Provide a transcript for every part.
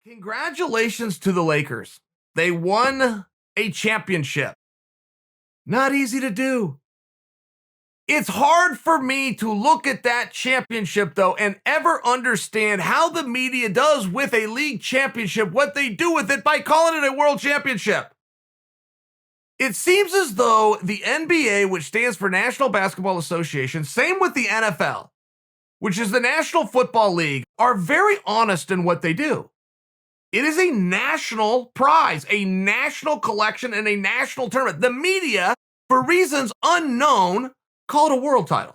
Congratulations to the Lakers. They won a championship. Not easy to do. It's hard for me to look at that championship, though, and ever understand how the media does with a league championship what they do with it by calling it a world championship. It seems as though the NBA, which stands for National Basketball Association, same with the NFL, which is the National Football League, are very honest in what they do. It is a national prize, a national collection, and a national tournament. The media, for reasons unknown, call it a world title.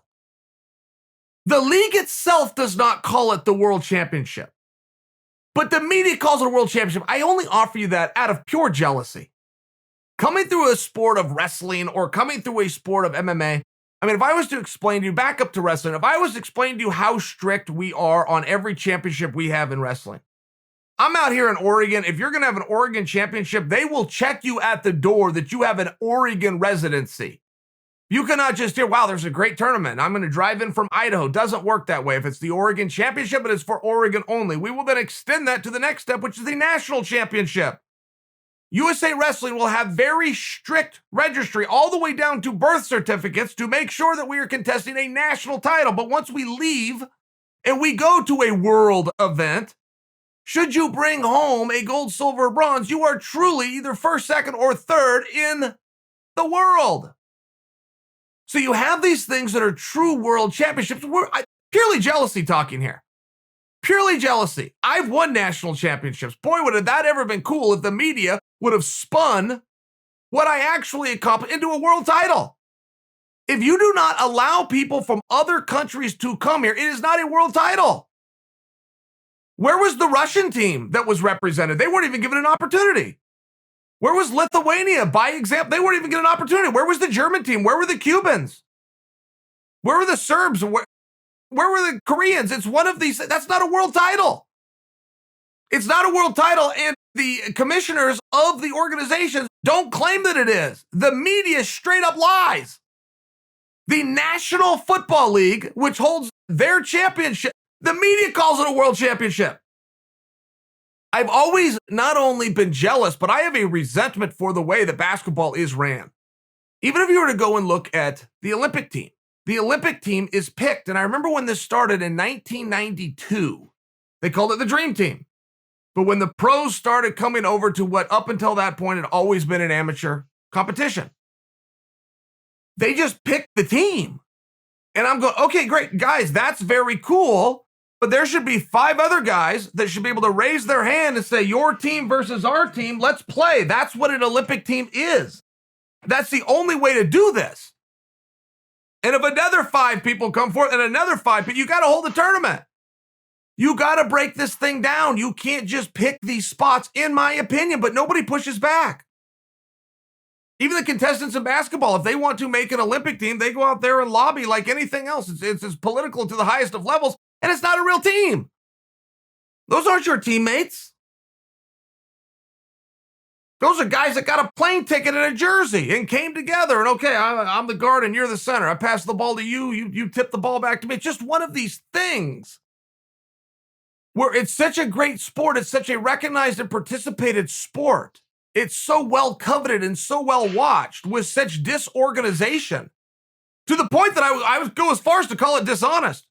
The league itself does not call it the world championship, but the media calls it a world championship. I only offer you that out of pure jealousy. Coming through a sport of wrestling or coming through a sport of MMA, I mean, if I was to explain to you, back up to wrestling, if I was to explain to you how strict we are on every championship we have in wrestling, I'm out here in Oregon. If you're going to have an Oregon championship, they will check you at the door that you have an Oregon residency. You cannot just hear, wow, there's a great tournament. I'm going to drive in from Idaho. Doesn't work that way. If it's the Oregon championship, it is for Oregon only. We will then extend that to the next step, which is the national championship. USA Wrestling will have very strict registry all the way down to birth certificates to make sure that we are contesting a national title. But once we leave and we go to a world event, should you bring home a gold, silver, bronze, you are truly either first, second, or third in the world. So you have these things that are true world championships. Purely jealousy talking here. Purely jealousy. I've won national championships. Boy, would have that ever been cool if the media would have spun what I actually accomplished into a world title. If you do not allow people from other countries to come here, it is not a world title. Where was the Russian team that was represented? They weren't even given an opportunity. Where was Lithuania? By example, they weren't even given an opportunity. Where was the German team? Where were the Cubans? Where were the Serbs? Where were the Koreans? It's one of these. That's not a world title. It's not a world title, and the commissioners of the organizations don't claim that it is. The media straight up lies. The National Football League, which holds their championship, the media calls it a world championship. I've always not only been jealous, but I have a resentment for the way that basketball is ran. Even if you were to go and look at the Olympic team is picked. And I remember when this started in 1992, they called it the Dream Team. But when the pros started coming over to what up until that point had always been an amateur competition, they just picked the team. And I'm going, okay, great, guys, that's very cool. But there should be 5 other guys that should be able to raise their hand and say, your team versus our team, let's play. That's what an Olympic team is. That's the only way to do this. And if another 5 people come forth and another 5 people, you got to hold the tournament. You got to break this thing down. You can't just pick these spots, in my opinion, but nobody pushes back. Even the contestants in basketball, if they want to make an Olympic team, they go out there and lobby like anything else. It's as political to the highest of levels. And it's not a real team. Those aren't your teammates. Those are guys that got a plane ticket and a jersey and came together. And okay, I'm the guard and you're the center. I pass the ball to you. You tip the ball back to me. It's just one of these things where it's such a great sport. It's such a recognized and participated sport. It's so well coveted and so well watched with such disorganization to the point that I would go as far as to call it dishonest.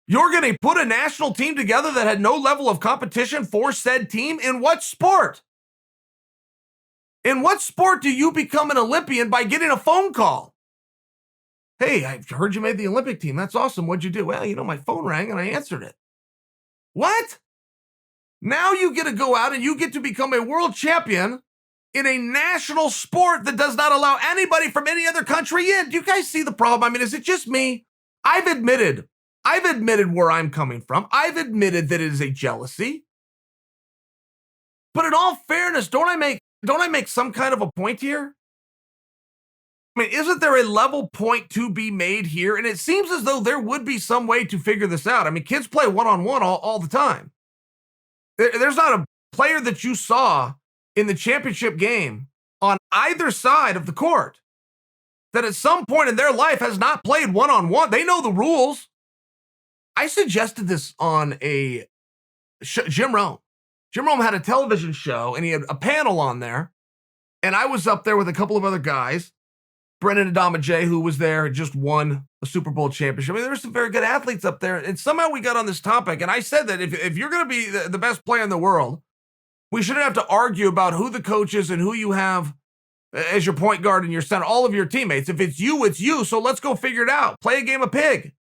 You're going to put a national team together that had no level of competition for said team? In what sport? In what sport do you become an Olympian by getting a phone call? Hey, I heard you made the Olympic team. That's awesome. What'd you do? Well, my phone rang and I answered it. What? Now you get to go out and you get to become a world champion in a national sport that does not allow anybody from any other country in. Do you guys see the problem? I mean, is it just me? I've admitted where I'm coming from. I've admitted that it is a jealousy. But in all fairness, don't I make some kind of a point here? I mean, isn't there a level point to be made here? And it seems as though there would be some way to figure this out. I mean, kids play one-on-one all the time. There's not a player that you saw in the championship game on either side of the court that at some point in their life has not played one-on-one. They know the rules. I suggested this on Jim Rome. Jim Rome had a television show, and he had a panel on there. And I was up there with a couple of other guys. Brendan Adama, who was there, just won a Super Bowl championship. I mean, there were some very good athletes up there. And somehow we got on this topic. And I said that if you're going to be the best player in the world, we shouldn't have to argue about who the coach is and who you have as your point guard and your center, all of your teammates. If it's you, it's you. So let's go figure it out. Play a game of pig.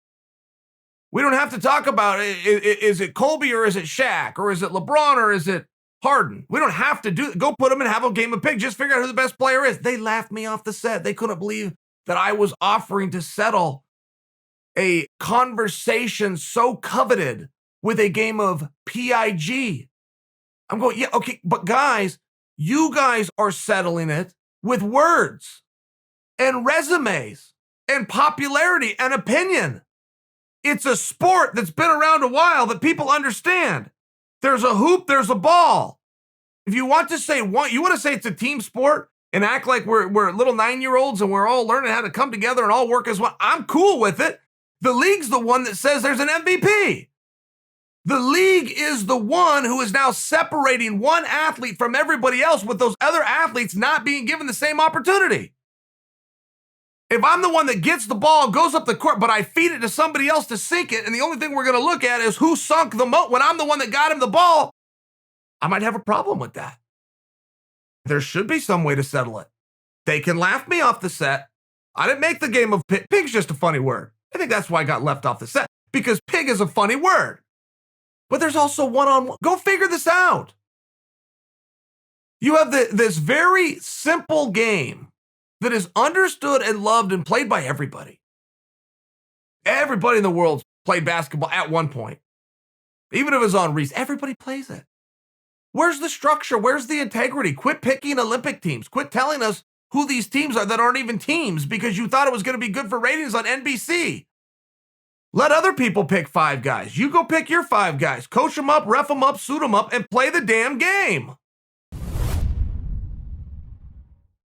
We don't have to talk about is it Kobe or is it Shaq or is it LeBron or is it Harden? We don't have to go put them and have a game of pig. Just figure out who the best player is. They laughed me off the set. They couldn't believe that I was offering to settle a conversation so coveted with a game of PIG. I'm going, yeah, okay, but guys, you guys are settling it with words and resumes and popularity and opinion. It's a sport that's been around a while that people understand. There's a hoop, there's a ball. If you want to say you want to say it's a team sport and act like we're little 9-year-olds and we're all learning how to come together and all work as one, I'm cool with it. The league's the one that says there's an MVP. The league is the one who is now separating one athlete from everybody else, with those other athletes not being given the same opportunity. If I'm the one that gets the ball, goes up the court, but I feed it to somebody else to sink it, and the only thing we're going to look at is who sunk the most, when I'm the one that got him the ball, I might have a problem with that. There should be some way to settle it. They can laugh me off the set. I didn't make the game of pig. Pig's just a funny word. I think that's why I got left off the set, because pig is a funny word. But there's also one-on-one. Go figure this out. You have this very simple game that is understood and loved and played by everybody. Everybody in the world played basketball at one point. Even if it's on Reese, everybody plays it. Where's the structure? Where's the integrity? Quit picking Olympic teams. Quit telling us who these teams are that aren't even teams because you thought it was going to be good for ratings on NBC. Let other people pick 5 guys. You go pick your 5 guys. Coach them up, ref them up, suit them up, and play the damn game.